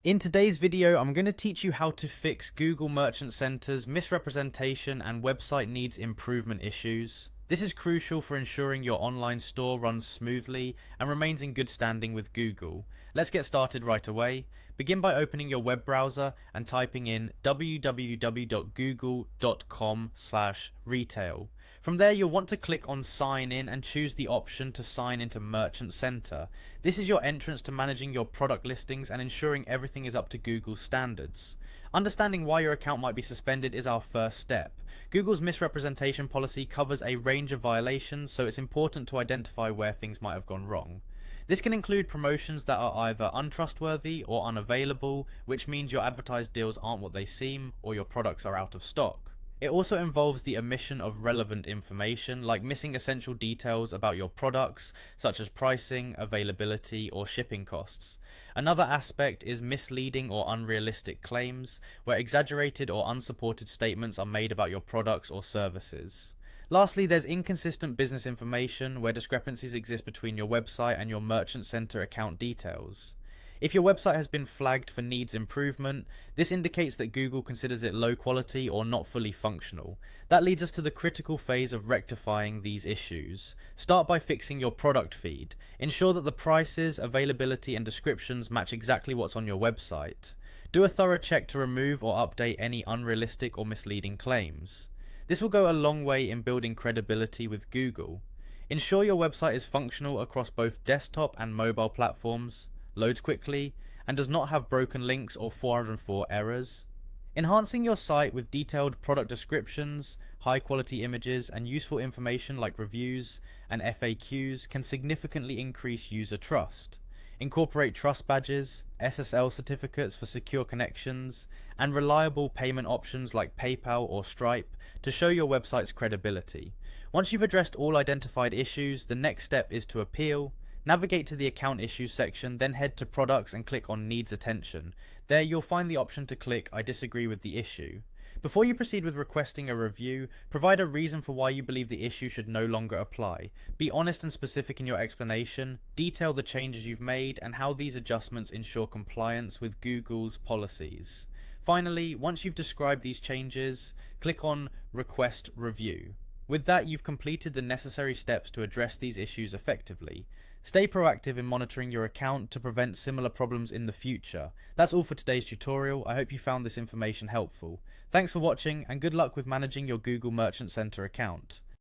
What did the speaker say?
In today's video, I'm going to teach you how to fix Google Merchant Center's misrepresentation and website needs improvement issues. This is crucial for ensuring your online store runs smoothly and remains in good standing with Google. Let's get started right away. Begin by opening your web browser and typing in www.google.com/retail. From there, you'll want to click on Sign In and choose the option to sign into Merchant Center. This is your entrance to managing your product listings and ensuring everything is up to Google's standards. Understanding why your account might be suspended is our first step. Google's misrepresentation policy covers a range of violations, so it's important to identify where things might have gone wrong. This can include promotions that are either untrustworthy or unavailable, which means your advertised deals aren't what they seem or your products are out of stock. It also involves the omission of relevant information, like missing essential details about your products, such as pricing, availability, or shipping costs. Another aspect is misleading or unrealistic claims, where exaggerated or unsupported statements are made about your products or services. Lastly, there's inconsistent business information, where discrepancies exist between your website and your Merchant Center account details. If your website has been flagged for needs improvement, this indicates that Google considers it low quality or not fully functional. That leads us to the critical phase of rectifying these issues. Start by fixing your product feed. Ensure that the prices, availability, and descriptions match exactly what's on your website. Do a thorough check to remove or update any unrealistic or misleading claims. This will go a long way in building credibility with Google. Ensure your website is functional across both desktop and mobile platforms, loads quickly, and does not have broken links or 404 errors. Enhancing your site with detailed product descriptions, high quality images, and useful information like reviews and FAQs can significantly increase user trust. Incorporate trust badges, SSL certificates for secure connections, and reliable payment options like PayPal or Stripe to show your website's credibility. Once you've addressed all identified issues, the next step is to appeal. Navigate to the Account Issues section, then head to Products and click on Needs Attention. There you'll find the option to click I disagree with the issue. Before you proceed with requesting a review, provide a reason for why you believe the issue should no longer apply. Be honest and specific in your explanation, detail the changes you've made and how these adjustments ensure compliance with Google's policies. Finally, once you've described these changes, click on Request Review. With that, you've completed the necessary steps to address these issues effectively. Stay proactive in monitoring your account to prevent similar problems in the future. That's all for today's tutorial. I hope you found this information helpful. Thanks for watching and good luck with managing your Google Merchant Center account.